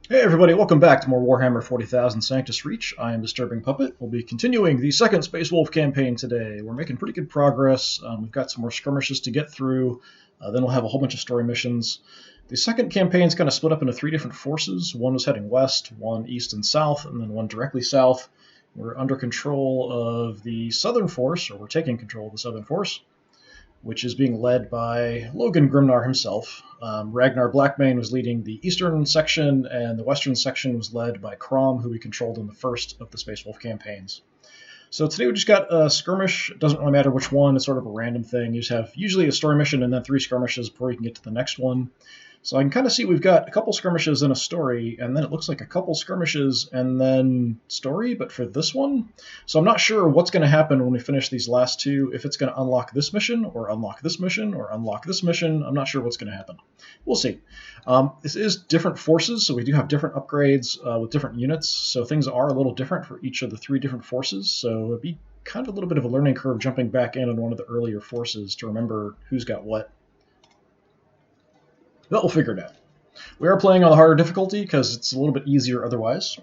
Hey everybody, welcome back to more Warhammer 40,000 Sanctus Reach. I am DisturbingPuppet. We'll be continuing the second Space Wolf campaign today. We're making pretty good progress. We've got some more skirmishes to get through. Then we'll have a whole bunch of story missions. The second campaign is kind of split up into three different forces. One was heading west, one east and south, and then one directly south. We're under control of the southern force, or we're taking control of the southern force, which is being led by Logan Grimnar himself. Ragnar Blackmane was leading the eastern section, and the western section was led by Crom, who we controlled in the first of the Space Wolf campaigns. So today we just got a skirmish. It doesn't really matter which one. It's sort of a random thing. You just have usually a story mission and then 3 skirmishes before you can get to the next one. So I can kind of see we've got a couple skirmishes and a story, and then it looks like a couple skirmishes and then story, but for this one. So I'm not sure what's going to happen when we finish these last two, if it's going to unlock this mission, or unlock this mission, or unlock this mission. I'm not sure what's going to happen. We'll see. This is different forces, so we do have different upgrades with different units, so things are a little different for each of the 3 different forces, so it'd be kind of a little bit of a learning curve jumping back in on one of the earlier forces to remember who's got what. But we'll figure it out. We are playing on the harder difficulty because it's a little bit easier otherwise.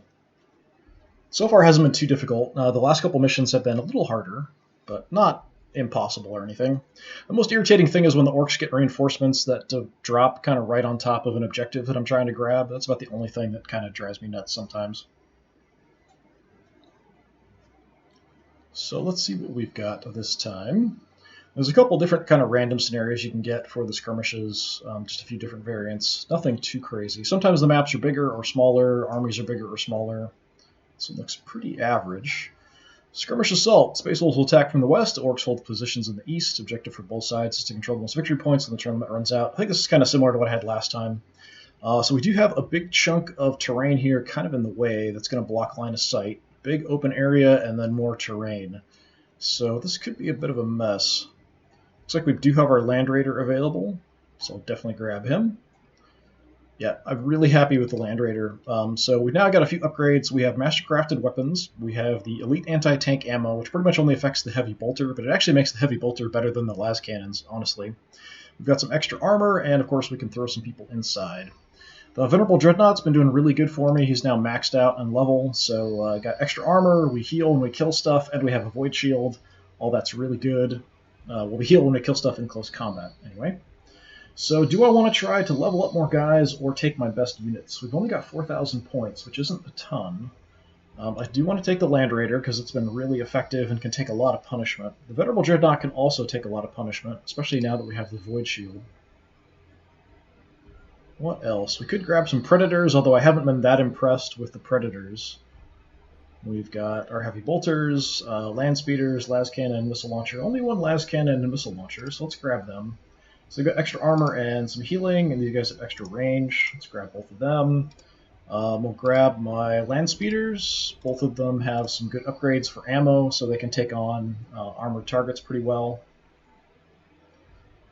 So far it hasn't been too difficult. The last couple missions have been a little harder, but not impossible or anything. The most irritating thing is when the orcs get reinforcements that drop kind of right on top of an objective that I'm trying to grab. That's about the only thing that kind of drives me nuts sometimes. So let's see what we've got this time. There's a couple different kind of random scenarios you can get for the skirmishes, just a few different variants. Nothing too crazy. Sometimes the maps are bigger or smaller, armies are bigger or smaller. So it looks pretty average. Skirmish Assault. Space Wolves will attack from the west. Orcs hold positions in the east. Objective for both sides is to control the most victory points when the tournament runs out. I think this is kind of similar to what I had last time. So we do have a big chunk of terrain here kind of in the way that's going to block line of sight. Big open area and then more terrain. So this could be a bit of a mess. Looks like we do have our Land Raider available, so I'll definitely grab him. Yeah, I'm really happy with the Land Raider. So we've now got a few upgrades. We have mastercrafted weapons. We have the elite anti-tank ammo, which pretty much only affects the heavy bolter, but it actually makes the heavy bolter better than the las cannons, honestly. We've got some extra armor, and of course we can throw some people inside. The Venerable Dreadnought's been doing really good for me. He's now maxed out on level, so got extra armor, we heal when we kill stuff, and we have a void shield. All that's really good. We'll be healed when we kill stuff in close combat, anyway. So do I want to try to level up more guys or take my best units? We've only got 4,000 points, which isn't a ton. I do want to take the Land Raider because it's been really effective and can take a lot of punishment. The Venerable Dreadnought can also take a lot of punishment, especially now that we have the Void Shield. What else? We could grab some Predators, although I haven't been that impressed with the Predators. We've got our heavy bolters, land speeders, las cannon, missile launcher. Only one las cannon and missile launcher, so let's grab them. So we've got extra armor and some healing, and these guys have extra range. Let's grab both of them. We'll grab my land speeders. Both of them have some good upgrades for ammo, so they can take on armored targets pretty well.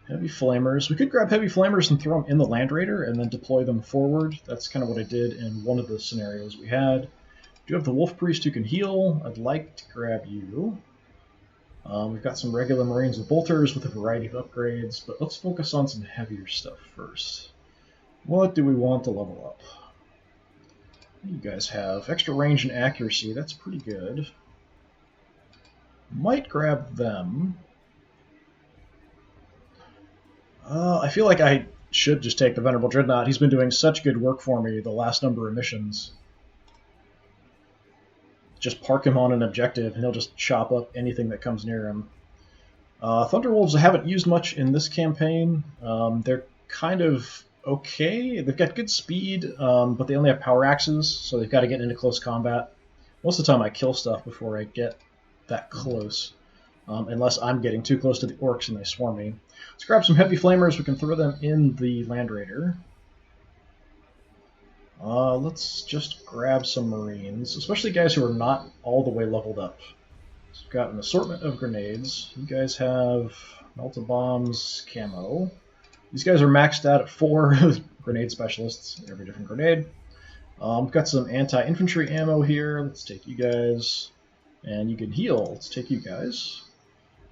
Heavy flamers. We could grab heavy flamers and throw them in the Land Raider and then deploy them forward. That's kind of what I did in one of the scenarios we had. Do have the Wolf Priest who can heal. I'd like to grab you. We've got some regular Marines with bolters with a variety of upgrades, but let's focus on some heavier stuff first. What do we want to level up? What do you guys have? Extra range and accuracy, that's pretty good. Might grab them. I feel like I should just take the Venerable Dreadnought. He's been doing such good work for me the last number of missions. Just park him on an objective, and he'll just chop up anything that comes near him. Thunderwolves I haven't used much in this campaign. They're kind of okay. They've got good speed, but they only have power axes, so they've got to get into close combat. Most of the time I kill stuff before I get that close, unless I'm getting too close to the orcs and they swarm me. Let's grab some heavy flamers. We can throw them in the Land Raider. Let's just grab some Marines, especially guys who are not all the way leveled up. So we've got an assortment of grenades. You guys have melta bombs, camo. These guys are maxed out at 4 grenade specialists, every different grenade. We've got some anti-infantry ammo here. Let's take you guys. And you can heal. Let's take you guys.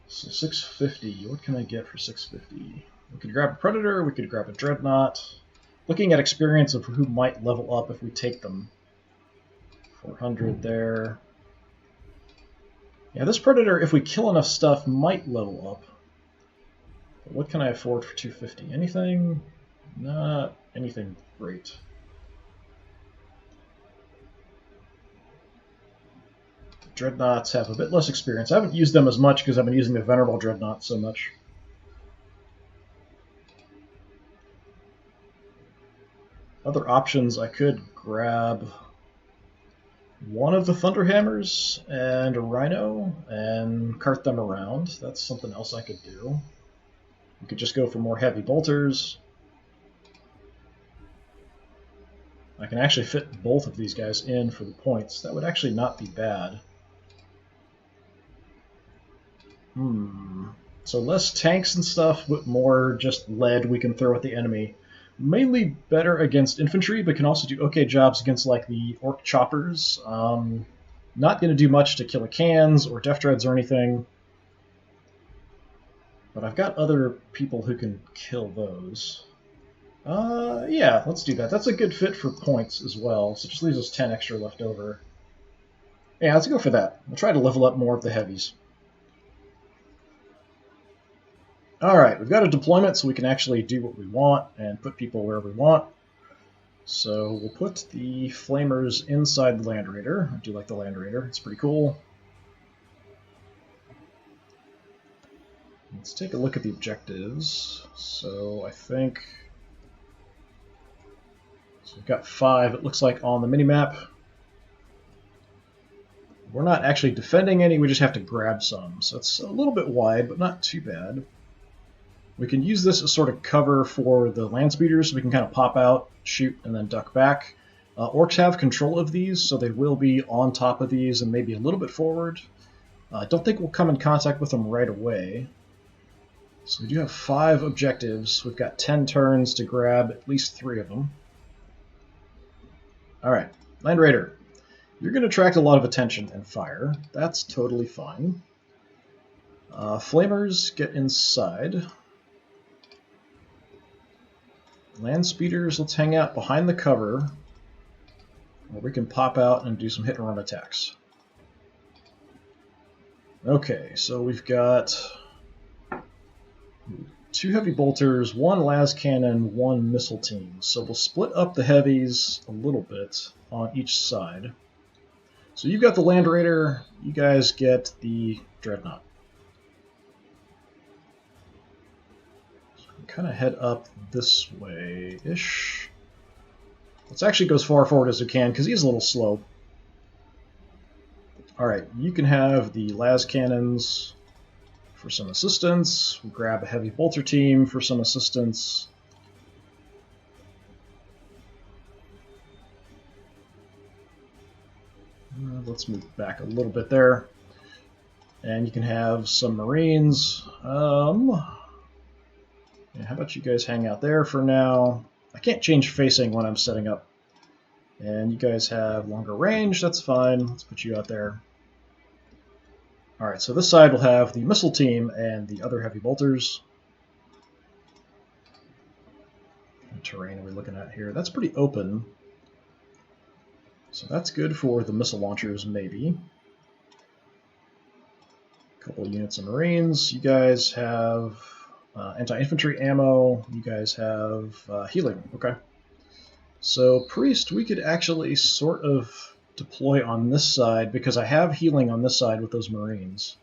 So 650. What can I get for 650? We could grab a Predator. We could grab a Dreadnought. looking at experience of who might level up if we take them. 400 there. Yeah, this Predator, if we kill enough stuff, might level up. But what can I afford for 250? Anything? Not anything great. Dreadnoughts have a bit less experience. I haven't used them as much because I've been using the Venerable Dreadnought so much. Other options, I could grab one of the Thunderhammers and a Rhino and cart them around. That's something else I could do. We could just go for more heavy bolters. I can actually fit both of these guys in for the points. That would actually not be bad. So less tanks and stuff, but more just lead we can throw at the enemy. Mainly better against infantry, but can also do okay jobs against like the orc choppers. Not going to do much to killer cans or death dreads or anything. But I've got other people who can kill those. Yeah, let's do that. That's a good fit for points as well, so it just leaves us 10 extra left over. Yeah, let's go for that. We'll try to level up more of the heavies. Alright, we've got a deployment so we can actually do what we want and put people where we want. So we'll put the flamers inside the Land Raider. I do like the Land Raider, it's pretty cool. Let's take a look at the objectives. So I think... So we've got 5, it looks like, on the minimap. We're not actually defending any, we just have to grab some. So it's a little bit wide, but not too bad. We can use this as sort of cover for the land speeders, so we can kind of pop out, shoot, and then duck back. Orcs have control of these, so they will be on top of these and maybe a little bit forward. I don't think we'll come in contact with them right away. So we do have 5 objectives. We've got 10 turns to grab at least 3 of them. Alright, Land Raider. You're going to attract a lot of attention and fire. That's totally fine. Flamers, get inside. Land speeders, let's hang out behind the cover, where we can pop out and do some hit and run attacks. Okay, so we've got 2 heavy bolters, 1 las cannon, 1 missile team. So we'll split up the heavies a little bit on each side. So you've got the Land Raider, you guys get the Dreadnought. Kind of head up this way-ish. Let's actually go as far forward as we can, because he's a little slow. Alright, you can have the las cannons for some assistance. We'll grab a heavy bolter team for some assistance. Let's move back a little bit there. And you can have some Marines. Yeah, how about you guys hang out there for now? I can't change facing when I'm setting up. And you guys have longer range, that's fine. Let's put you out there. Alright, so this side will have the missile team and the other heavy bolters. What terrain are we looking at here? That's pretty open. So that's good for the missile launchers, maybe. A couple of units of Marines. You guys have... anti-infantry ammo, you guys have healing. Okay. So Priest, we could actually sort of deploy on this side because I have healing on this side with those Marines.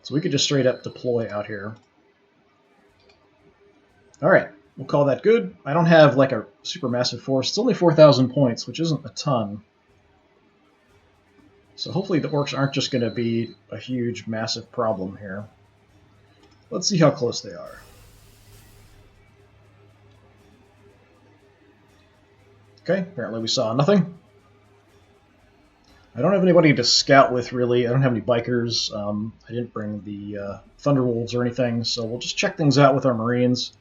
So we could just straight up deploy out here. Alright, we'll call that good. I don't have like a super massive force. It's only 4,000 points, which isn't a ton. So hopefully the orcs aren't just going to be a huge, massive problem here. Let's see how close they are. Okay, apparently we saw nothing. I don't have anybody to scout with, really. I don't have any bikers. I didn't bring the Thunderwolves or anything, so we'll just check things out with our Marines.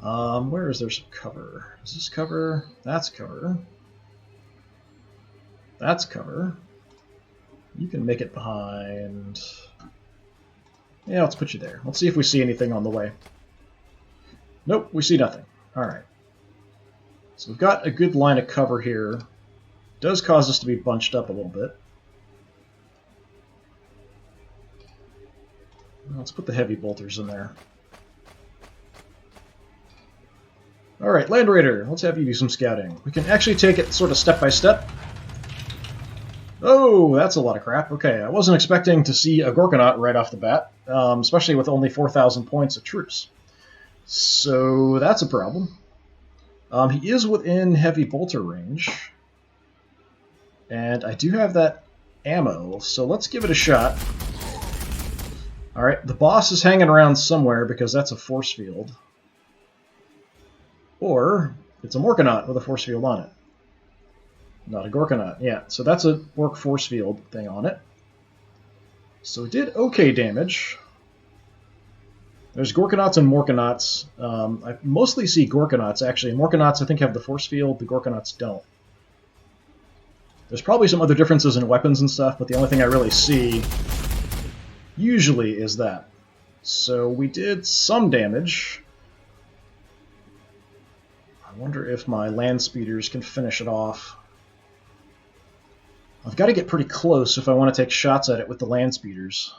Where is there some cover? Is this cover? That's cover. That's cover. You can make it behind... Yeah, let's put you there. Let's see if we see anything on the way. Nope, we see nothing. Alright. So we've got a good line of cover here. It does cause us to be bunched up a little bit. Let's put the heavy bolters in there. Alright, Land Raider, let's have you do some scouting. We can actually take it sort of step by step. Oh, that's a lot of crap. Okay, I wasn't expecting to see a Gorkanaut right off the bat, especially with only 4,000 points of troops. So that's a problem. He is within heavy bolter range. And I do have that ammo, so let's give it a shot. Alright, the boss is hanging around somewhere because that's a force field. Or it's a Morkanaut with a force field on it. Not a Gorkanaut, yeah. So that's a Orc force field thing on it. So it did okay damage. There's Gorkanauts and Morkanauts. I mostly see Gorkanauts, actually. Morkanauts, I think, have the force field. The Gorkanauts don't. There's probably some other differences in weapons and stuff, but the only thing I really see usually is that. So we did some damage. I wonder if my land speeders can finish it off. I've got to get pretty close if I want to take shots at it with the land speeders.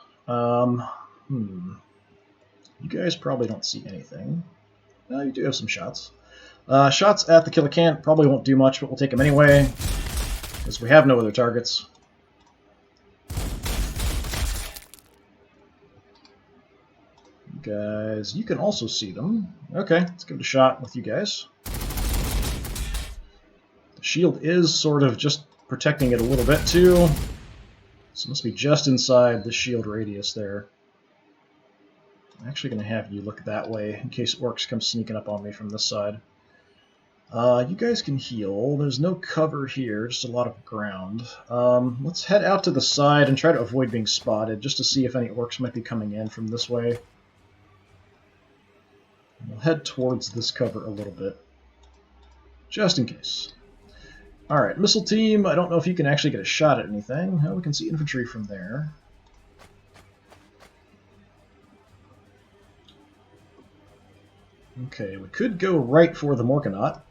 You guys probably don't see anything. No, you do have some shots. Shots at the Killican probably won't do much, but we'll take them anyway, because we have no other targets. You guys, you can also see them. Okay, let's give it a shot with you guys. The shield is sort of just protecting it a little bit too. So it must be just inside the shield radius there. I'm actually going to have you look that way in case orcs come sneaking up on me from this side. You guys can heal. There's no cover here, just a lot of ground. Let's head out to the side and try to avoid being spotted, just to see if any orcs might be coming in from this way. We'll head towards this cover a little bit, just in case. Alright, missile team, I don't know if you can actually get a shot at anything. Oh, we can see infantry from there. Okay, we could go right for the Morkanaut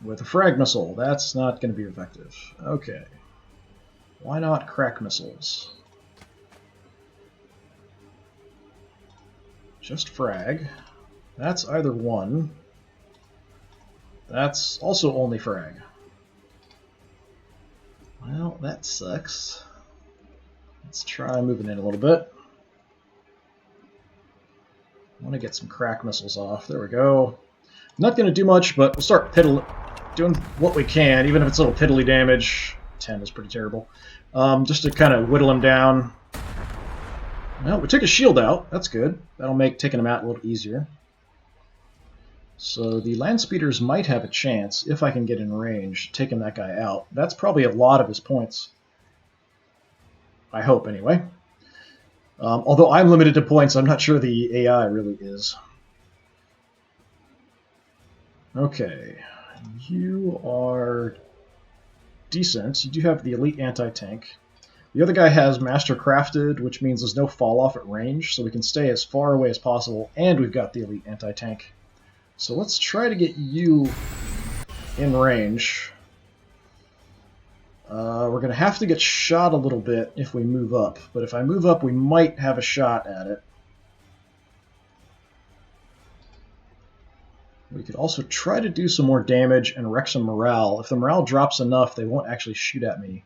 with a frag missile. That's not going to be effective. Okay. Why not crack missiles? Just frag. That's either one. That's also only frag. Well, that sucks. Let's try moving in a little bit. I want to get some crack missiles off. There we go. Not going to do much, but we'll start doing what we can, even if it's a little piddly damage. 10 is pretty terrible. Just to kind of whittle him down. Well, we took his shield out. That's good. That'll make taking him out a little easier. So the land speeders might have a chance, if I can get in range, taking that guy out. That's probably a lot of his points. I hope, anyway. Although I'm limited to points, I'm not sure the AI really is. Okay. You are decent. You do have the elite anti-tank. The other guy has Master Crafted, which means there's no fall-off at range, so we can stay as far away as possible, and we've got the elite anti-tank. So let's try to get you in range. We're going to have to get shot a little bit if we move up, but if I move up, we might have a shot at it. We could also try to do some more damage and wreck some morale. If the morale drops enough, they won't actually shoot at me.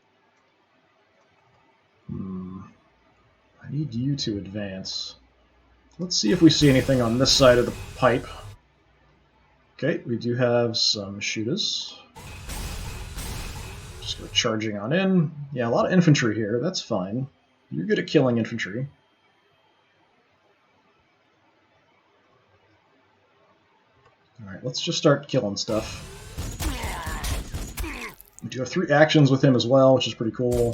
I need you to advance. Let's see if we see anything on this side of the pipe. Okay, we do have some shooters. Just go charging on in. Yeah, a lot of infantry here. That's fine. You're good at killing infantry. Alright, let's just start killing stuff. We do have 3 actions with him as well, which is pretty cool.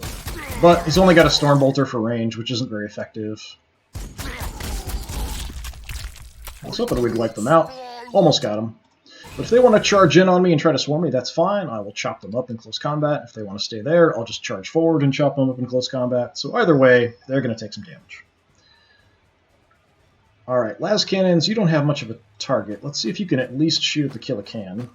But he's only got a Stormbolter for range, which isn't very effective. I was hoping we'd wipe them out. Almost got him. But if they want to charge in on me and try to swarm me, that's fine. I will chop them up in close combat. If they want to stay there, I'll just charge forward and chop them up in close combat. So either way, they're going to take some damage. Alright, las cannons, you don't have much of a target. Let's see if you can at least shoot at the Killican.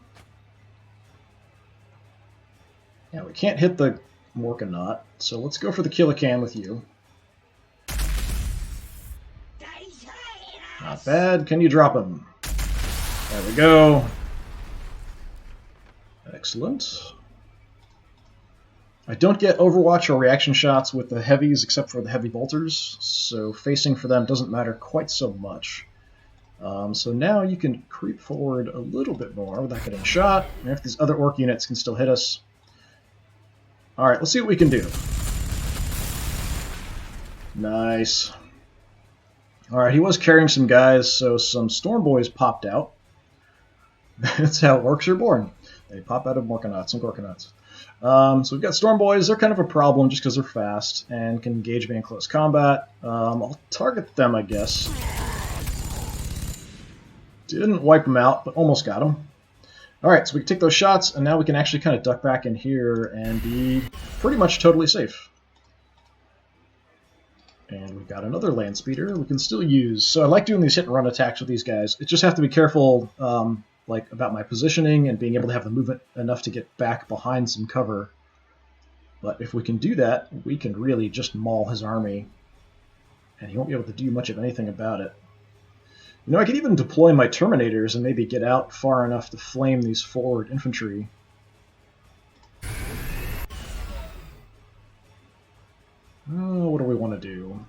Yeah, we can't hit the Morkanaut, so let's go for the Kill-A-Can with you. Not bad. Can you drop him? There we go. Excellent. I don't get Overwatch or reaction shots with the heavies except for the heavy bolters, so facing for them doesn't matter quite so much. So now you can creep forward a little bit more without getting shot, and if these other orc units can still hit us. Alright, let's see what we can do. Nice. Alright, he was carrying some guys, so some Storm Boys popped out. That's how orcs are born. They pop out of Morkanauts and Gorkanauts. So we've got Storm Boys. They're kind of a problem just because they're fast and can engage me in close combat. I'll target them, I guess. Didn't wipe them out, but almost got them. Alright, so we can take those shots, and now we can actually kind of duck back in here and be pretty much totally safe. And we've got another land speeder we can still use. So I like doing these hit-and-run attacks with these guys. It just have to be careful like about my positioning and being able to have the movement enough to get back behind some cover. But if we can do that, we can really just maul his army, and he won't be able to do much of anything about it. You know, I could even deploy my Terminators and maybe get out far enough to flame these forward infantry. What do we want to do?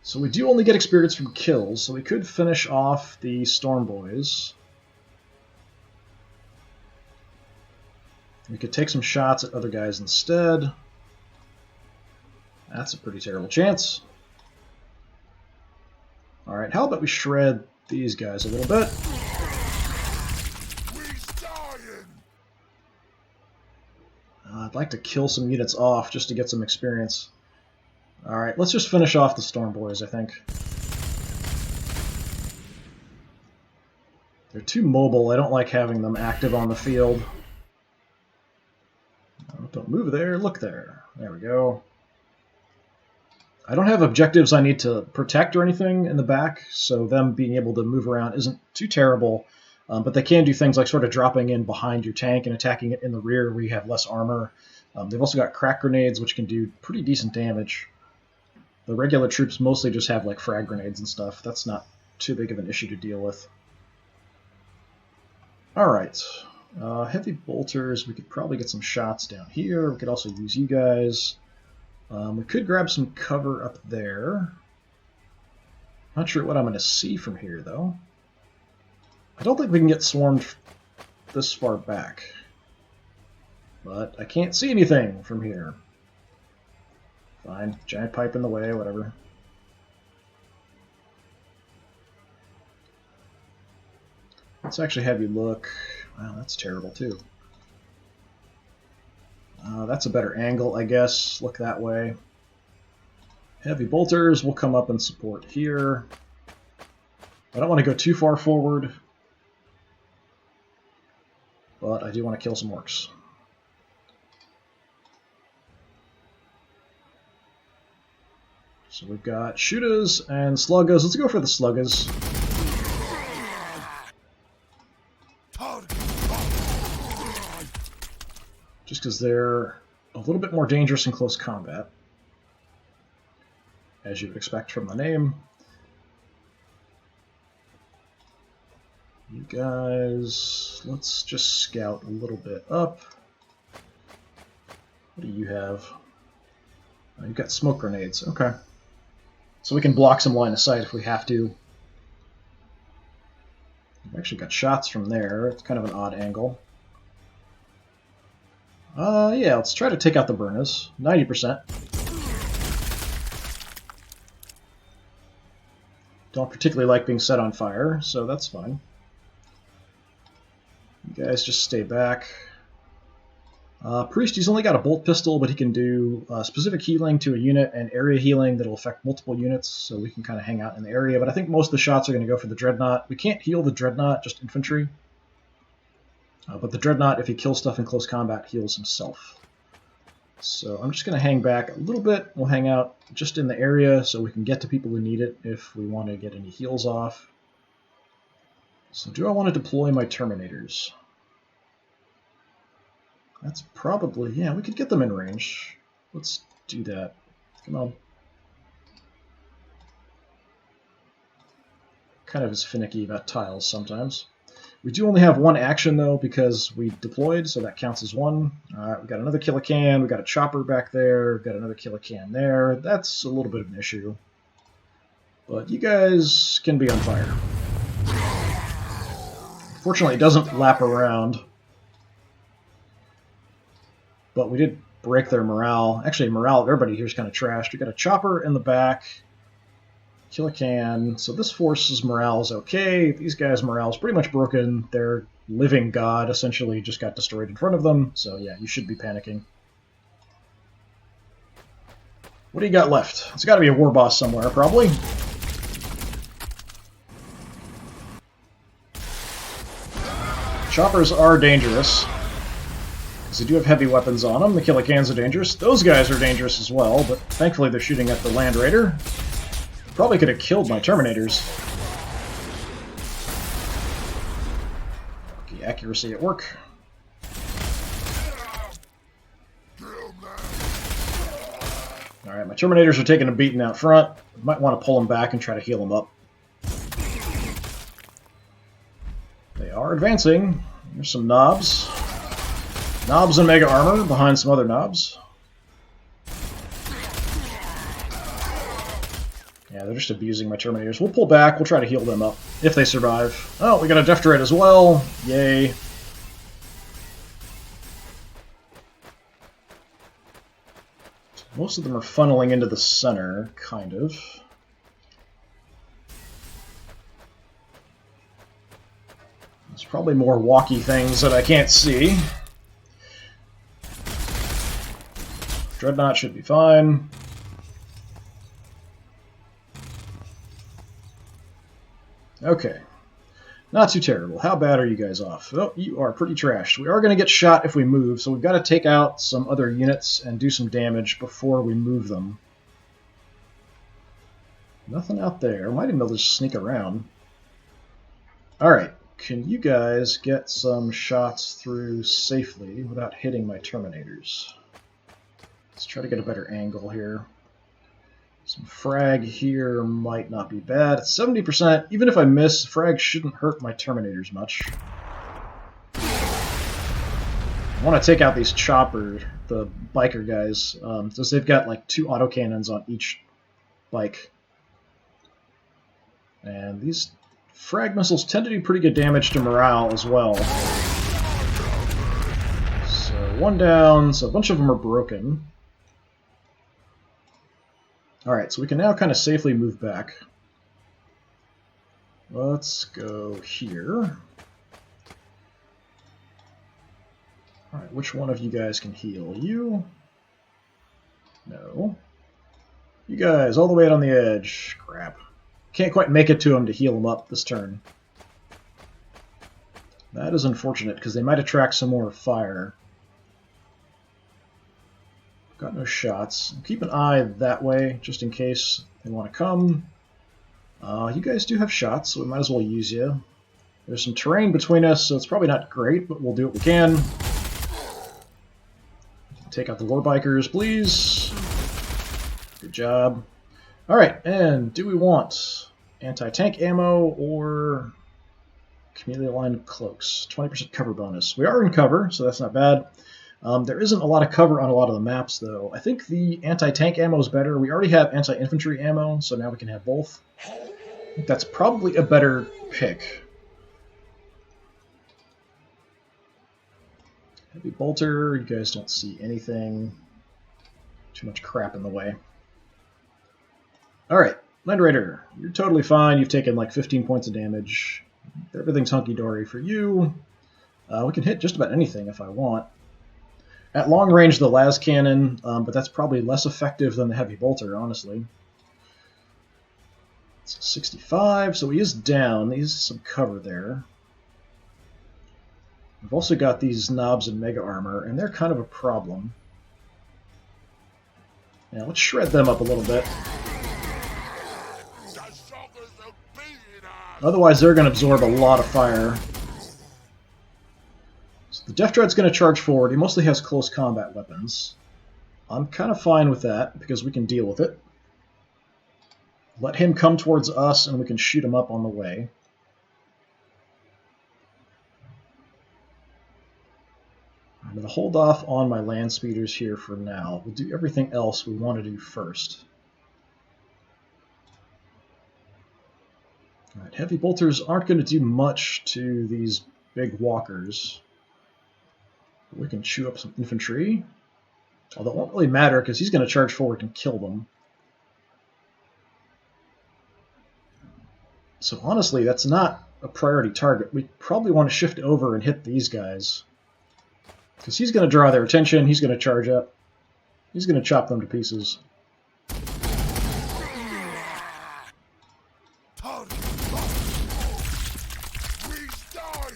So we do only get experience from kills, so we could finish off the Storm Boys. We could take some shots at other guys instead. That's a pretty terrible chance. Alright, how about we shred these guys a little bit? I'd like to kill some units off just to get some experience. Alright, let's just finish off the Storm Boys, I think. They're too mobile. I don't like having them active on the field. Oh, don't move there. Look there. There we go. I don't have objectives I need to protect or anything in the back, so them being able to move around isn't too terrible. But they can do things like sort of dropping in behind your tank and attacking it in the rear where you have less armor. They've also got crack grenades, which can do pretty decent damage. The regular troops mostly just have like frag grenades and stuff. That's not too big of an issue to deal with. Alright. Heavy bolters, we could probably get some shots down here. We could also use you guys. We could grab some cover up there. Not sure what I'm going to see from here, though. I don't think we can get swarmed this far back. But I can't see anything from here. Fine. Giant pipe in the way, whatever. Let's actually have you look. Wow, that's terrible, too. That's a better angle, I guess. Look that way. Heavy bolters will come up and support here. I don't want to go too far forward, but I do want to kill some orcs. So we've got shooters and sluggers. Let's go for the sluggers. Just because they're a little bit more dangerous in close combat, as you would expect from the name. You guys, let's just scout a little bit up. What do you have? Oh, you've got smoke grenades. Okay. So we can block some line of sight if we have to. We've actually got shots from there. It's kind of an odd angle. Yeah, let's try to take out the burners. 90%. Don't particularly like being set on fire, so that's fine. You guys just stay back. Priest, he's only got a bolt pistol, but he can do specific healing to a unit and area healing that will affect multiple units, so we can kind of hang out in the area. But I think most of the shots are going to go for the Dreadnought. We can't heal the Dreadnought, just infantry. But the Dreadnought, if he kills stuff in close combat, heals himself. So I'm just going to hang back a little bit. We'll hang out just in the area so we can get to people who need it if we want to get any heals off. So do I want to deploy my Terminators? That's probably... Yeah, we could get them in range. Let's do that. Come on. Kind of is finicky about tiles sometimes. We do only have one action, though, because we deployed, so that counts as one. Alright, we got another kill-a-can, we got a chopper back there, got another kill-a-can there. That's a little bit of an issue. But you guys can be on fire. Fortunately, it doesn't lap around. But we did break their morale. Actually, morale of everybody here is kind of trashed. We got a chopper in the back. Kill a can. So this force's morale is okay. These guys' morale is pretty much broken. Their living god essentially just got destroyed in front of them. So yeah, you should be panicking. What do you got left? It's got to be a war boss somewhere, probably. Choppers are dangerous, because they do have heavy weapons on them. The kill-a-cans are dangerous. Those guys are dangerous as well, but thankfully they're shooting at the Land Raider. Probably could have killed my Terminators. Okay, accuracy at work. Alright, my Terminators are taking a beating out front. Might want to pull them back and try to heal them up. They are advancing. There's some knobs. Knobs and mega armor behind some other knobs. Yeah, they're just abusing my Terminators. We'll pull back. We'll try to heal them up if they survive. Oh, we got a Death Dread as well. Yay. Most of them are funneling into the center, kind of. There's probably more walkie things that I can't see. Dreadnought should be fine. Okay. Not too terrible. How bad are you guys off? Oh, you are pretty trashed. We are going to get shot if we move, so we've got to take out some other units and do some damage before we move them. Nothing out there. Might even be able to just sneak around. Alright. Can you guys get some shots through safely without hitting my Terminators? Let's try to get a better angle here. Some frag here might not be bad. It's 70%. Even if I miss, frag shouldn't hurt my Terminators much. I want to take out these choppers, the biker guys, since they've got like 2 autocannons on each bike. And these frag missiles tend to do pretty good damage to morale as well. So one down, so a bunch of them are broken. Alright, so we can now kind of safely move back. Let's go here. Alright, which one of you guys can heal? You? No. You guys, all the way out on the edge. Crap. Can't quite make it to him to heal him up this turn. That is unfortunate, because they might attract some more fire. Got no shots. Keep an eye that way, just in case they want to come. You guys do have shots, so we might as well use you. There's some terrain between us, so it's probably not great, but we'll do what we can. Take out the war bikers, please. Good job. Alright, and do we want anti-tank ammo or community aligned cloaks? 20% cover bonus. We are in cover, so that's not bad. There isn't a lot of cover on a lot of the maps, though. I think the anti-tank ammo is better. We already have anti-infantry ammo, so now we can have both. I think that's probably a better pick. Heavy bolter, you guys don't see anything. Too much crap in the way. Alright, Land Raider, you're totally fine. You've taken like 15 points of damage. Everything's hunky-dory for you. We can hit just about anything if I want. At long range, the las cannon, but that's probably less effective than the heavy bolter, honestly. It's 65, so he is down. He has some cover there. We've also got these knobs and mega armor, and they're kind of a problem. Now, let's shred them up a little bit. Otherwise, they're going to absorb a lot of fire. So The Death Dread's going to charge forward. He mostly has close combat weapons. I'm kind of fine with that, because we can deal with it. Let him come towards us, and we can shoot him up on the way. I'm going to hold off on my land speeders here for now. We'll do everything else we want to do first. All right, heavy bolters aren't going to do much to these big walkers. We can chew up some infantry. Although it won't really matter because he's going to charge forward and kill them. So honestly, that's not a priority target. We probably want to shift over and hit these guys. Because he's going to draw their attention, he's going to charge up. He's going to chop them to pieces.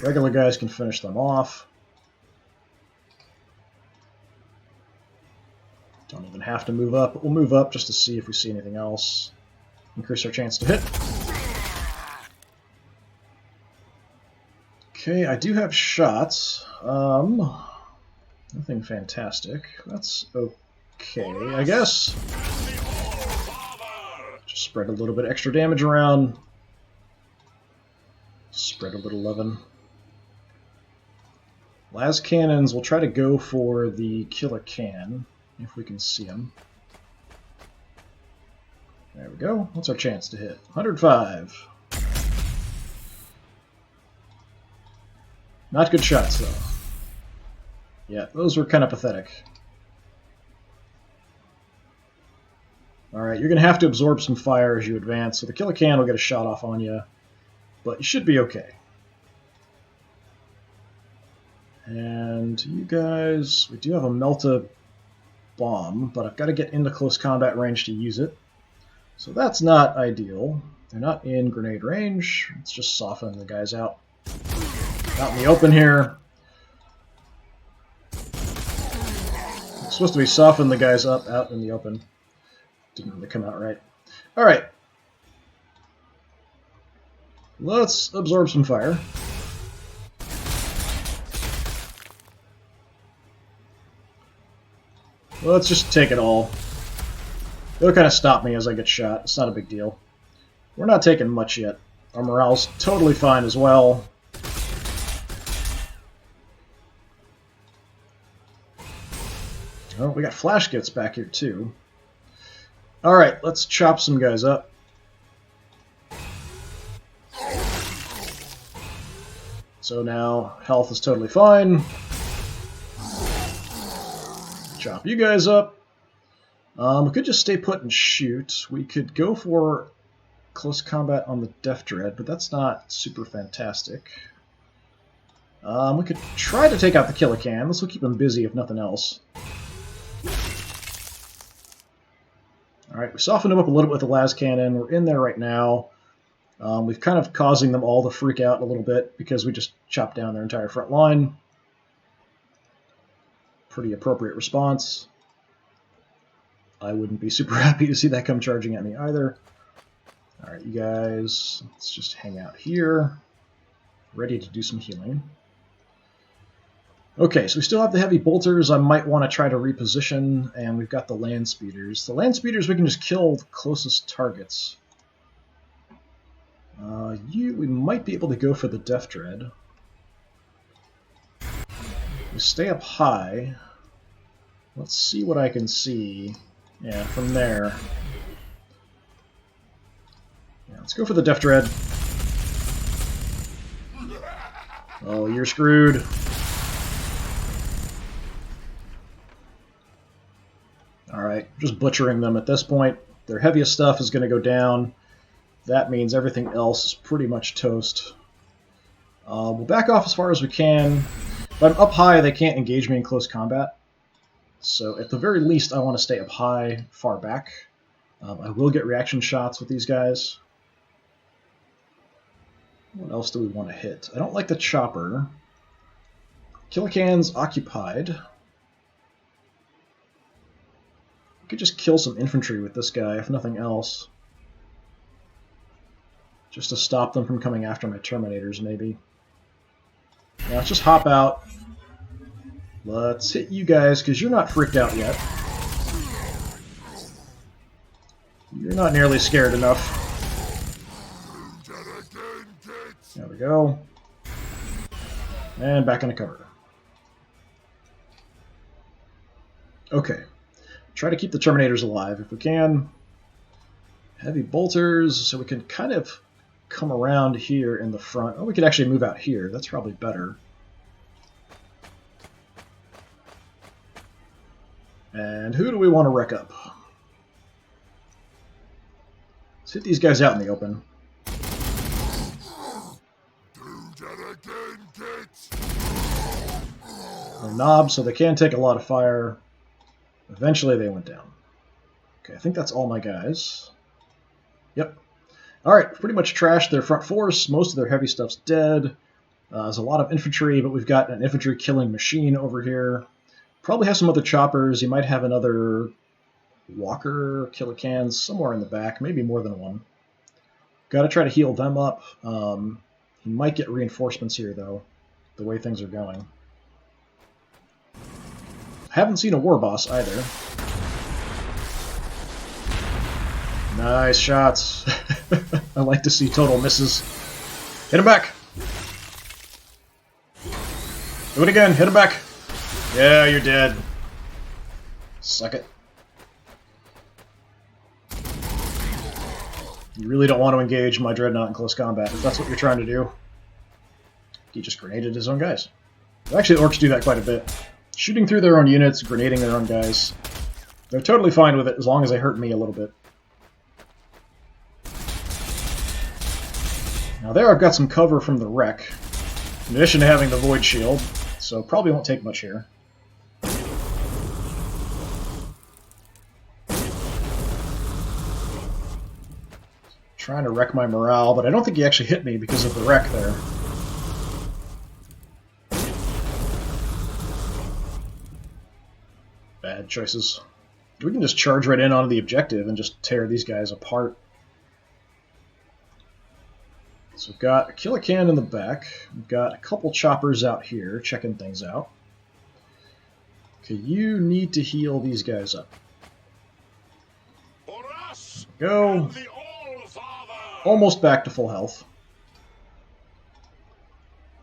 Regular guys can finish them off. Don't even have to move up, but we'll move up just to see if we see anything else. Increase our chance to hit. Okay, I do have shots. Nothing fantastic. That's okay, I guess. Just spread a little bit extra damage around. Spread a little leaven. Las cannons, we'll try to go for the killer can, if we can see him. There we go. What's our chance to hit? 105. Not good shots, though. Yeah, those were kind of pathetic. Alright, you're going to have to absorb some fire as you advance, so the killer can will get a shot off on you, but you should be okay. And you guys, we do have a Melta bomb, but I've got to get into close combat range to use it. So that's not ideal. They're not in grenade range. Let's just soften the guys out. Out in the open here. It's supposed to be soften the guys up out in the open. Didn't really come out right. Alright. Let's absorb some fire. Let's just take it all. It'll kind of stop me as I get shot. It's not a big deal. We're not taking much yet. Our morale's totally fine as well. Oh, we got flash gets back here too. Alright, let's chop some guys up. So now health is totally fine. Chop you guys up. We could just stay put and shoot. We could go for close combat on the Death Dread, but that's not super fantastic. We could try to take out the Killer Can. This will keep him busy if nothing else. Alright, we softened him up a little bit with the las cannon. We're in there right now. We've kind of causing them all to freak out a little bit because we just chopped down their entire front line. Pretty appropriate response. I wouldn't be super happy to see that come charging at me either. Alright, you guys, let's just hang out here. Ready to do some healing. Okay, so we still have the heavy bolters. I might want to try to reposition, and we've got the land speeders. The land speeders, we can just kill the closest targets. We might be able to go for the Death Dread. We stay up high. Let's see what I can see. Yeah, from there. Yeah, let's go for the Death Dread. Oh, you're screwed. Alright, just butchering them at this point. Their heaviest stuff is going to go down. That means everything else is pretty much toast. We'll back off as far as we can. If I'm up high, they can't engage me in close combat. So at the very least, I want to stay up high, far back. I will get reaction shots with these guys. What else do we want to hit? I don't like the chopper. Killer Can's occupied. I could just kill some infantry with this guy, if nothing else. Just to stop them from coming after my Terminators, maybe. Yeah, let's just hop out. Let's hit you guys, because you're not freaked out yet. You're not nearly scared enough. There we go. And back into cover. Okay. Try to keep the Terminators alive if we can. Heavy bolters, so we can kind of come around here in the front. Oh, we could actually move out here. That's probably better. And who do we want to wreck up? Let's hit these guys out in the open. They're knobs, so they can take a lot of fire. Eventually they went down. Okay, I think that's all my guys. Yep. Alright, pretty much trashed their front force. Most of their heavy stuff's dead. There's a lot of infantry, but we've got an infantry killing machine over here. Probably have some other choppers. You might have another walker, killicans, somewhere in the back. Maybe more than one. Got to try to heal them up. He might get reinforcements here, though, the way things are going. Haven't seen a war boss either. Nice shots. I like to see total misses. Hit him back. Do it again. Hit him back. Yeah, you're dead. Suck it. You really don't want to engage my Dreadnought in close combat if that's what you're trying to do. He just grenaded his own guys. Actually, orcs do that quite a bit. Shooting through their own units, grenading their own guys. They're totally fine with it as long as they hurt me a little bit. Now there I've got some cover from the wreck, in addition to having the Void Shield, so probably won't take much here. Trying to wreck my morale, but I don't think he actually hit me because of the wreck there. Bad choices. We can just charge right in onto the objective and just tear these guys apart. So we've got a Killican in the back. We've got a couple choppers out here checking things out. Okay, you need to heal these guys up. Go. Almost back to full health.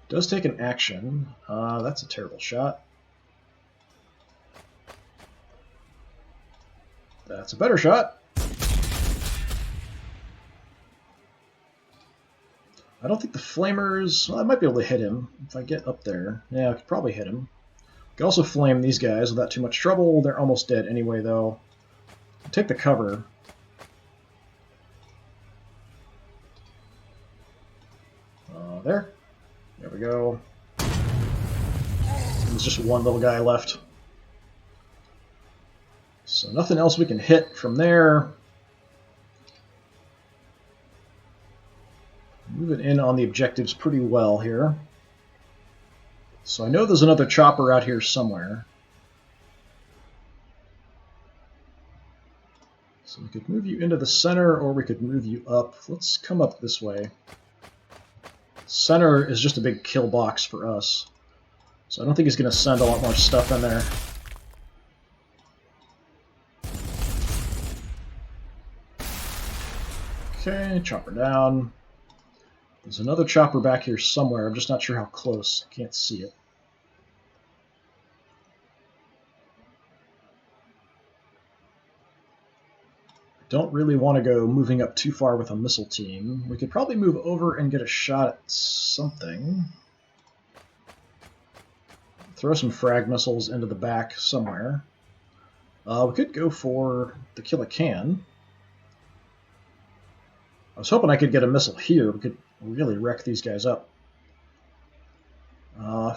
Does take an action. That's a terrible shot. That's a better shot. I don't think the flamers... Well, I might be able to hit him if I get up there. Yeah, I could probably hit him. I could also flame these guys without too much trouble. They're almost dead anyway, though. I'll take the cover. There. There we go. There's just one little guy left. So nothing else we can hit from there. Moving in on the objectives pretty well here. So I know there's another chopper out here somewhere. So we could move you into the center, or we could move you up. Let's come up this way. Center is just a big kill box for us. So I don't think he's going to send a lot more stuff in there. Okay, chopper down. There's another chopper back here somewhere. I'm just not sure how close. I can't see it. I don't really want to go moving up too far with a missile team. We could probably move over and get a shot at something. Throw some frag missiles into the back somewhere. We could go for the Killican. I was hoping I could get a missile here. We could really wreck these guys up.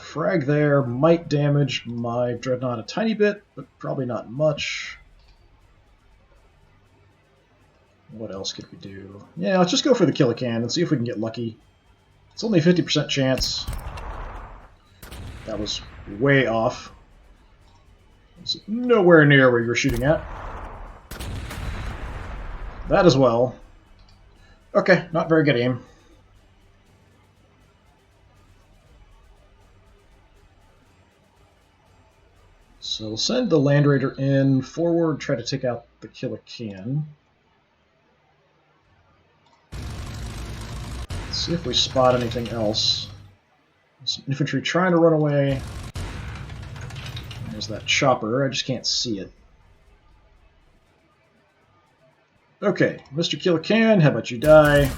Frag there might damage my Dreadnought a tiny bit, but probably not much. What else could we do? Yeah, let's just go for the Killican and see if we can get lucky. It's only a 50% chance. That was way off. It's nowhere near where you were shooting at. That as well. Okay, not very good aim. So we'll send the Land Raider in forward, try to take out the killer can. Let's see if we spot anything else. Some infantry trying to run away. There's that chopper, I just can't see it. Okay, Mr. Killer Can, how about you die?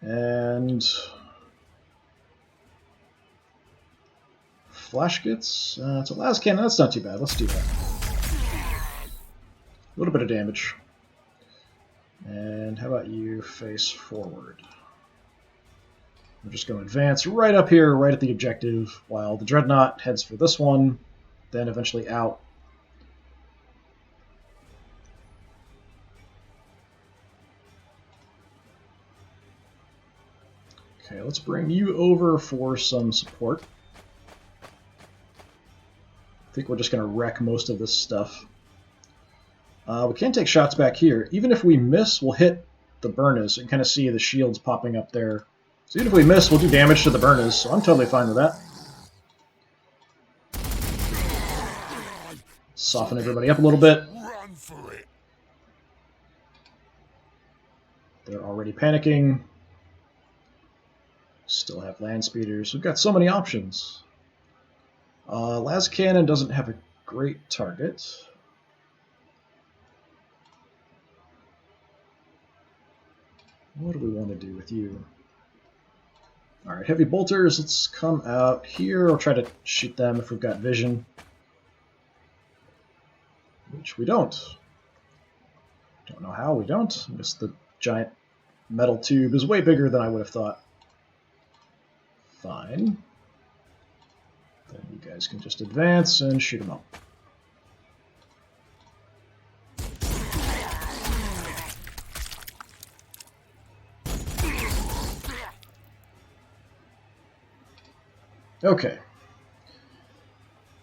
And flash gets, it's a las cannon, that's not too bad, let's do that. A little bit of damage. And how about you face forward? We're just going to advance right up here, right at the objective, while the Dreadnought heads for this one, then eventually out. Okay, let's bring you over for some support. I think we're just going to wreck most of this stuff. We can take shots back here. Even if we miss, we'll hit the Burners and kind of see the shields popping up there. So even if we miss, we'll do damage to the Burners, so I'm totally fine with that. Soften everybody up a little bit. They're already panicking. Still have land speeders. We've got so many options. Las Cannon doesn't have a great target. What do we want to do with you? Alright, heavy bolters, let's come out here. I'll try to shoot them if we've got vision. Which we don't. Don't know how we don't. I guess the giant metal tube is way bigger than I would have thought. Fine. Then you guys can just advance and shoot them up. Okay.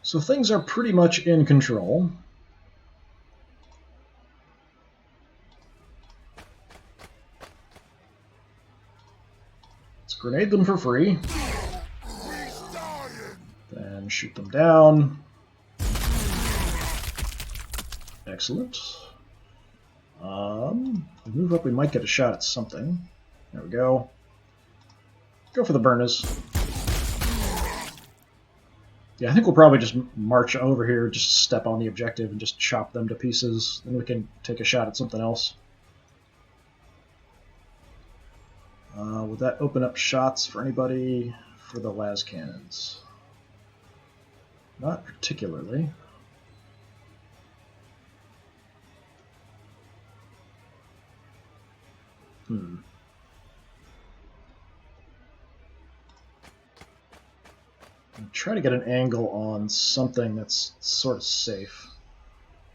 So things are pretty much in control. Let's grenade them for free. Then shoot them down. Excellent. If we move up, we might get a shot at something. There we go. Go for the Burners. Yeah, I think we'll probably just march over here, just step on the objective and just chop them to pieces. Then we can take a shot at something else. Would that open up shots for anybody for the las cannons? Not particularly. Try to get an angle on something that's sort of safe.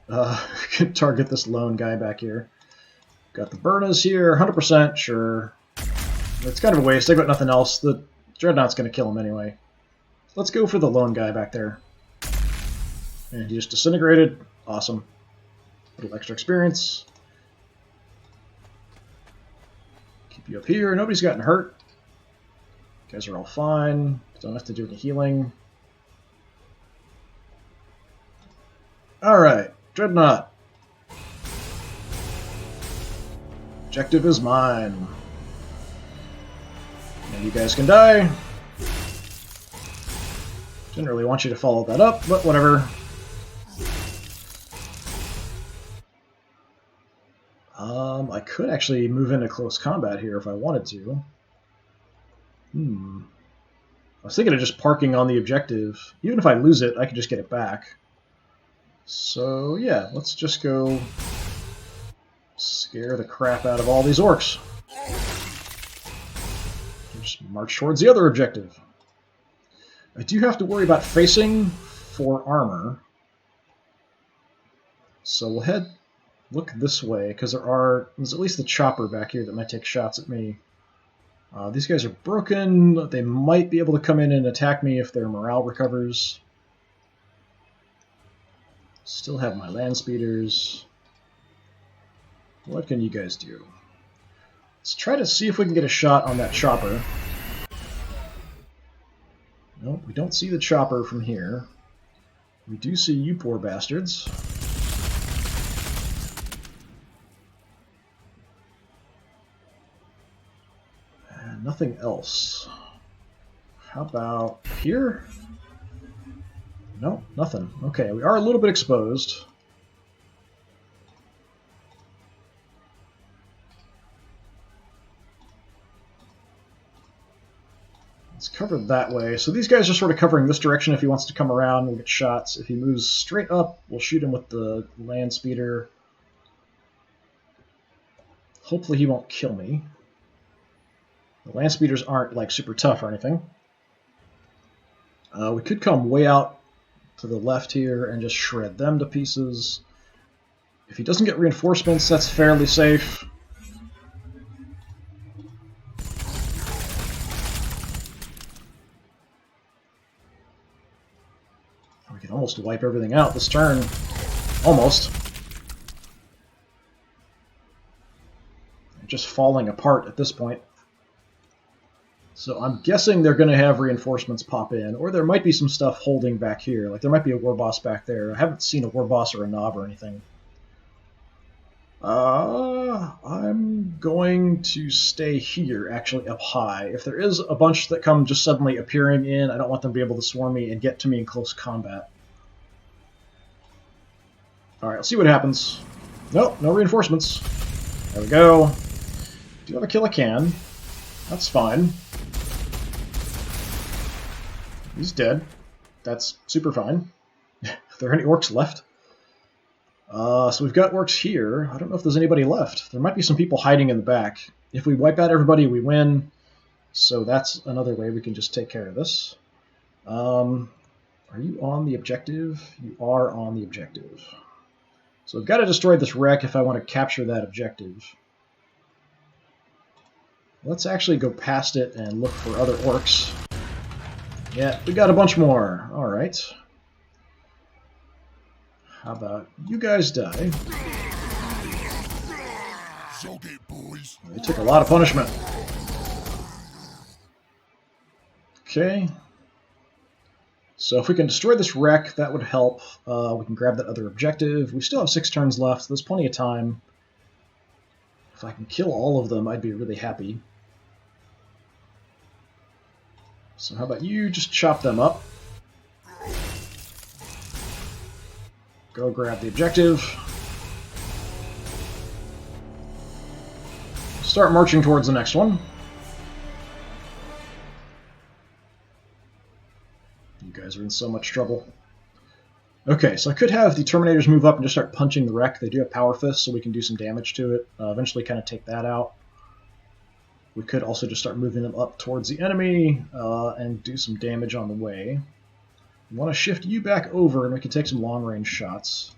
Could target this lone guy back here. Got the Burners here, 100%, sure. It's kind of a waste, I've got nothing else. The Dreadnought's going to kill him anyway. Let's go for the lone guy back there. And he just disintegrated. Awesome. A little extra experience. Keep you up here. Nobody's gotten hurt. You guys are all fine. Don't have to do any healing. Alright, Dreadnought. Objective is mine. And you guys can die. Didn't really want you to follow that up, but whatever. I could actually move into close combat here if I wanted to. I was thinking of just parking on the objective. Even if I lose it, I can just get it back. So yeah, let's just go scare the crap out of all these orcs. Just march towards the other objective. I do have to worry about facing for armor. So we'll look this way, because there's at least the chopper back here that might take shots at me. These guys are broken. They might be able to come in and attack me if their morale recovers. Still have my land speeders. What can you guys do? Let's try to see if we can get a shot on that chopper. don't see the chopper from here. We do see you poor bastards. And nothing else. How about here? No, nothing. Okay, we are a little bit exposed. It's covered that way. So these guys are sort of covering this direction. If he wants to come around, we'll get shots. If he moves straight up, we'll shoot him with the land speeder. Hopefully he won't kill me. The land speeders aren't like super tough or anything. We could come way out to the left here and just shred them to pieces. If he doesn't get reinforcements, that's fairly safe. We can almost wipe everything out this turn. Almost. They're just falling apart at this point. So I'm guessing they're going to have reinforcements pop in, or there might be some stuff holding back here. Like there might be a war boss back there. I haven't seen a war boss or a knob or anything. I'm going to stay here, actually up high. If there is a bunch that come just suddenly appearing in, I don't want them to be able to swarm me and get to me in close combat. Alright, let's see what happens. Nope, no reinforcements. There we go. Do have a kill I can. That's fine. He's dead. That's super fine. Are there any orcs left? So we've got orcs here. I don't know if there's anybody left. There might be some people hiding in the back. If we wipe out everybody, we win. So that's another way we can just take care of this. Are you on the objective? You are on the objective. So I've got to destroy this wreck if I want to capture that objective. Let's actually go past it and look for other orcs. Yeah, we got a bunch more. All right. How about you guys die? They took a lot of punishment. Okay. So if we can destroy this wreck, that would help. We can grab that other objective. We still have 6 turns left, so there's plenty of time. If I can kill all of them, I'd be really happy. So how about you just chop them up? Go grab the objective. Start marching towards the next one. You guys are in so much trouble. Okay, so I could have the Terminators move up and just start punching the wreck. They do have Power Fists, so we can do some damage to it. Eventually kind of take that out. We could also just start moving them up towards the enemy and do some damage on the way. We want to shift you back over and we can take some long-range shots.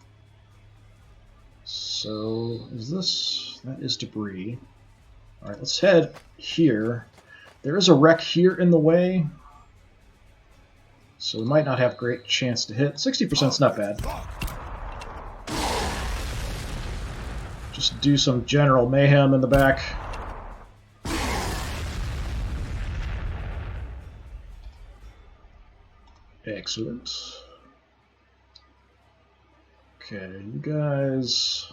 So, is this... that is debris. Alright, let's head here. There is a wreck here in the way, so we might not have great chance to hit. 60% is not bad. Just do some general mayhem in the back. Excellent. Okay, you guys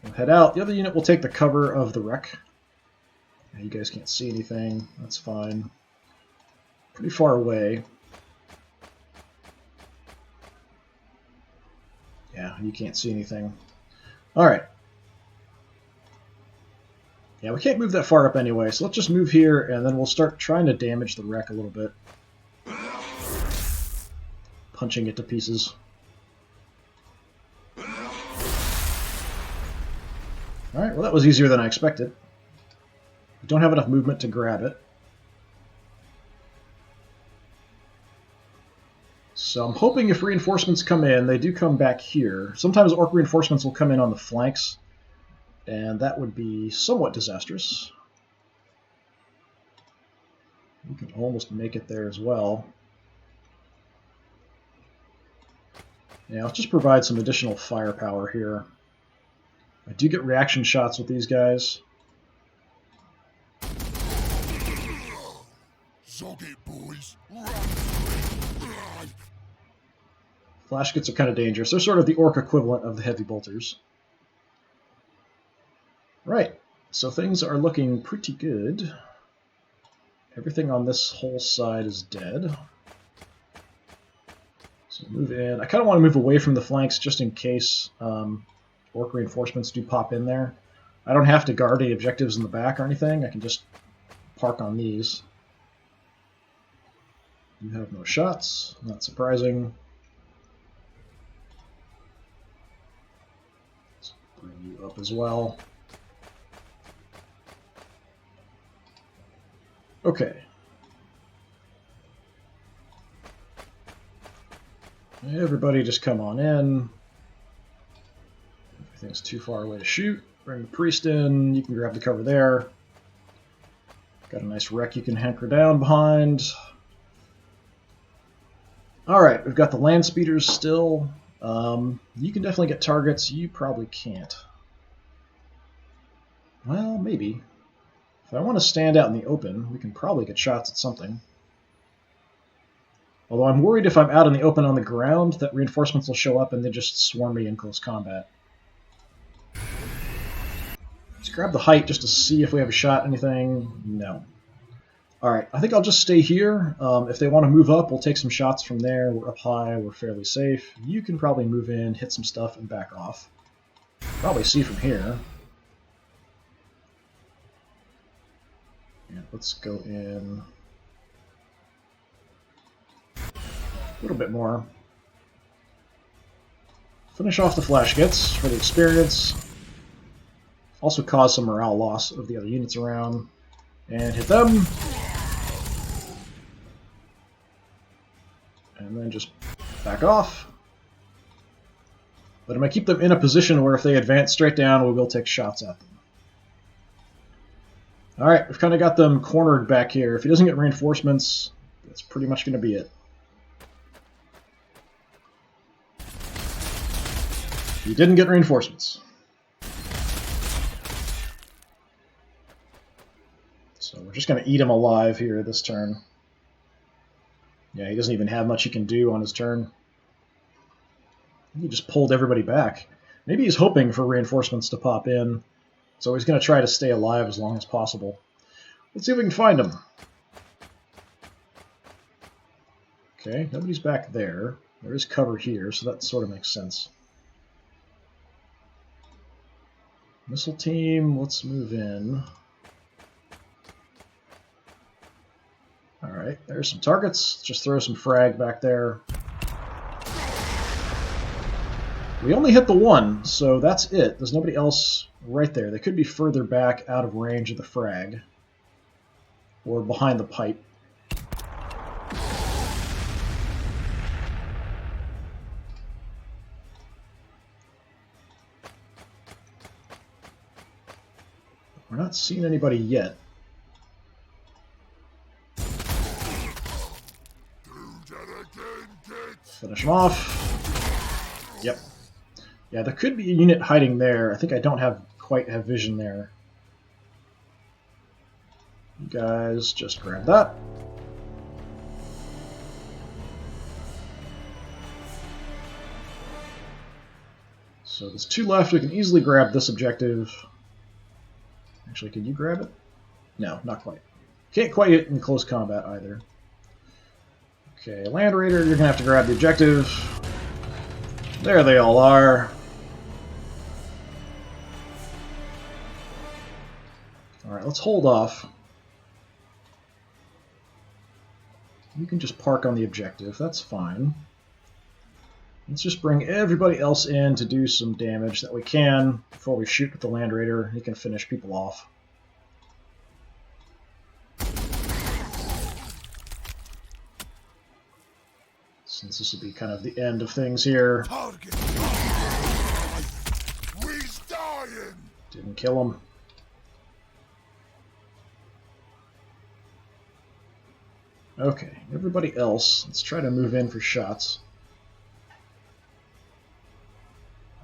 will head out. The other unit will take the cover of the wreck. You guys can't see anything. That's fine. Pretty far away. Yeah, you can't see anything. Alright. Yeah, we can't move that far up anyway, so let's just move here, and then we'll start trying to damage the wreck a little bit. Punching it to pieces. Alright, well that was easier than I expected. We don't have enough movement to grab it. So I'm hoping if reinforcements come in, they do come back here. Sometimes orc reinforcements will come in on the flanks, and that would be somewhat disastrous. We can almost make it there as well. Yeah, let's just provide some additional firepower here. I do get reaction shots with these guys. Zog it, boys. Flashgets are kind of dangerous. They're sort of the orc equivalent of the heavy bolters. Right, so things are looking pretty good. Everything on this whole side is dead. So move in. I kind of want to move away from the flanks just in case orc reinforcements do pop in there. I don't have to guard any objectives in the back or anything. I can just park on these. You have no shots. Not surprising. Let's bring you up as well. Okay. Everybody just come on in. Everything's too far away to shoot. Bring the priest in. You can grab the cover there. Got a nice wreck you can hunker down behind. Alright, we've got the land speeders still. You can definitely get targets. You probably can't. Well, maybe. If I want to stand out in the open, we can probably get shots at something. Although I'm worried if I'm out in the open on the ground that reinforcements will show up and they just swarm me in close combat. Let's grab the height just to see if we have a shot, anything. No. Alright, I think I'll just stay here. If they want to move up, we'll take some shots from there. We're up high, we're fairly safe. You can probably move in, hit some stuff, and back off. Probably see from here. Yeah, let's go in a little bit more. Finish off the flashgets for the experience. Also cause some morale loss of the other units around. And hit them. And then just back off. But I'm going to keep them in a position where if they advance straight down, we will take shots at them. Alright, we've kind of got them cornered back here. If he doesn't get reinforcements, that's pretty much going to be it. He didn't get reinforcements. So we're just going to eat him alive here this turn. Yeah, he doesn't even have much he can do on his turn. He just pulled everybody back. Maybe he's hoping for reinforcements to pop in, so he's going to try to stay alive as long as possible. Let's see if we can find him. Okay, nobody's back there. There is cover here, so that sort of makes sense. Missile team, let's move in. Alright, there's some targets. Let's just throw some frag back there. We only hit the one, so that's it. There's nobody else right there. They could be further back out of range of the frag. Or behind the pipe. We're not seeing anybody yet. Finish him off. Yep. Yeah, there could be a unit hiding there. I think I don't quite have vision there. You guys just grab that. So there's two left. We can easily grab this objective. Actually, can you grab it? No, not quite. Can't quite hit in close combat either. Okay, Land Raider, you're going to have to grab the objective. There they all are. Alright, let's hold off. You can just park on the objective, that's fine. Let's just bring everybody else in to do some damage that we can before we shoot with the Land Raider. He can finish people off. Since this will be kind of the end of things here. Didn't kill him. Okay, everybody else, let's try to move in for shots.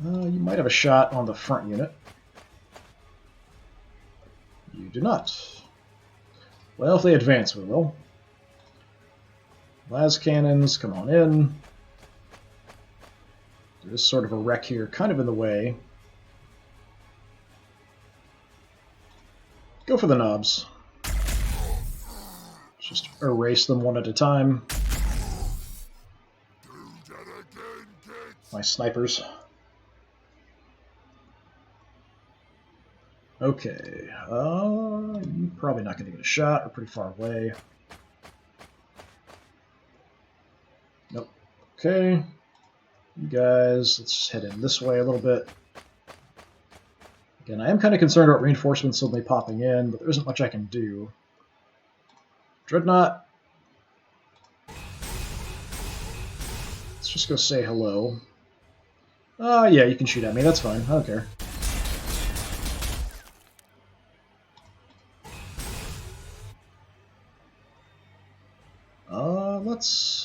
You might have a shot on the front unit. You do not. Well, if they advance, we will. Las cannons, come on in. There's sort of a wreck here, kind of in the way. Go for the knobs. Just erase them one at a time. My snipers. Okay, you're probably not going to get a shot. We're pretty far away. Nope. Okay. You guys, let's just head in this way a little bit. Again, I am kind of concerned about reinforcements suddenly popping in, but there isn't much I can do. Dreadnought. Let's just go say hello. Yeah, you can shoot at me. That's fine. I don't care.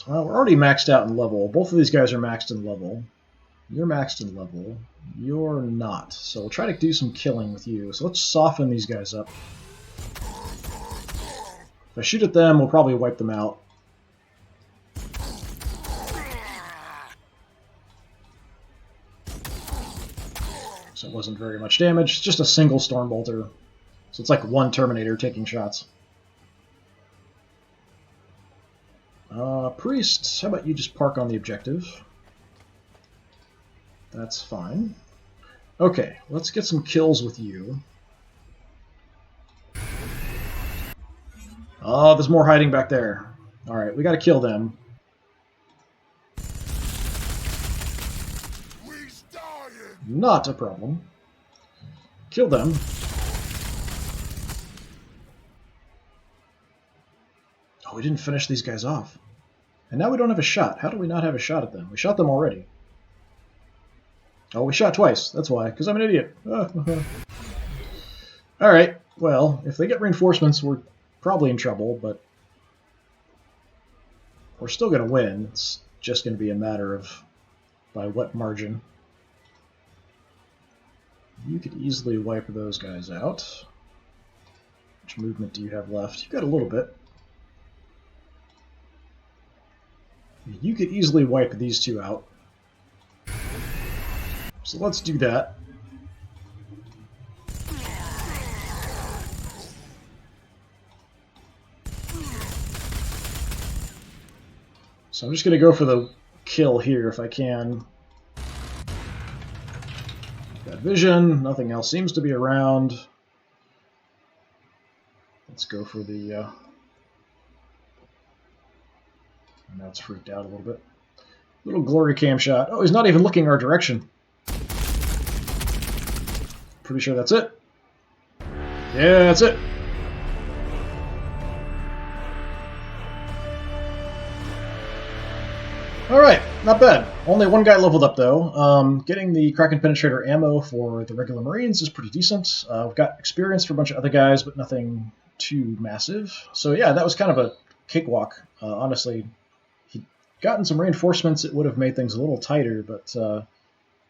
Well, we're already maxed out in level. Both of these guys are maxed in level. You're maxed in level. You're not. So we'll try to do some killing with you. So let's soften these guys up. If I shoot at them, we'll probably wipe them out. So it wasn't very much damage. Just a single Stormbolter. So it's like one Terminator taking shots. Priest, how about you just park on the objective? That's fine. Okay, let's get some kills with you. Oh, there's more hiding back there. Alright, we gotta kill them. Not a problem. Kill them. Oh, we didn't finish these guys off. And now we don't have a shot. How do we not have a shot at them? We shot them already. Oh, we shot twice. That's why, because I'm an idiot. Alright, well, if they get reinforcements, we're probably in trouble, but we're still going to win. It's just going to be a matter of by what margin. You could easily wipe those guys out. Which movement do you have left? You've got a little bit. You could easily wipe these two out. So let's do that. So I'm just going to go for the kill here if I can. Got vision, nothing else seems to be around. Let's go for the... Now it's freaked out a little bit. Little glory cam shot. Oh, he's not even looking our direction. Pretty sure that's it. Yeah, that's it. Alright, not bad. Only one guy leveled up, though. Getting the Kraken Penetrator ammo for the regular Marines is pretty decent. We've got experience for a bunch of other guys, but nothing too massive. So yeah, that was kind of a cakewalk, honestly. Gotten some reinforcements, it would have made things a little tighter, but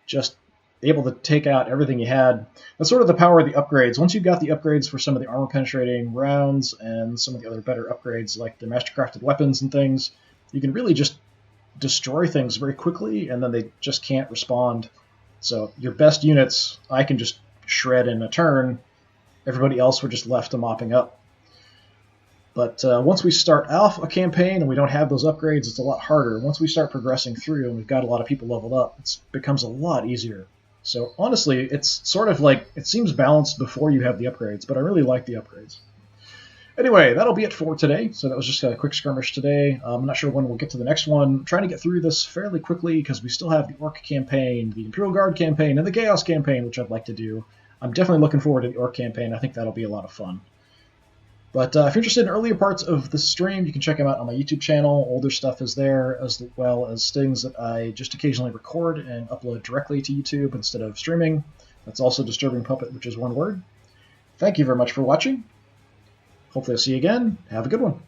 just able to take out everything you had. That's sort of the power of the upgrades. Once you've got the upgrades for some of the armor-penetrating rounds and some of the other better upgrades like the mastercrafted weapons and things, you can really just destroy things very quickly, and then they just can't respond. So your best units, I can just shred in a turn. Everybody else, we're just left to mopping up. But once we start off a campaign and we don't have those upgrades, it's a lot harder. Once we start progressing through and we've got a lot of people leveled up, it becomes a lot easier. So honestly, it's sort of like, it seems balanced before you have the upgrades, but I really like the upgrades. Anyway, that'll be it for today. So that was just a quick skirmish today. I'm not sure when we'll get to the next one. I'm trying to get through this fairly quickly because we still have the Orc campaign, the Imperial Guard campaign, and the Chaos campaign, which I'd like to do. I'm definitely looking forward to the Orc campaign. I think that'll be a lot of fun. But if you're interested in earlier parts of the stream, you can check them out on my YouTube channel. Older stuff is there, as well as things that I just occasionally record and upload directly to YouTube instead of streaming. That's also DisturbingPuppet, which is one word. Thank you very much for watching. Hopefully I'll see you again. Have a good one.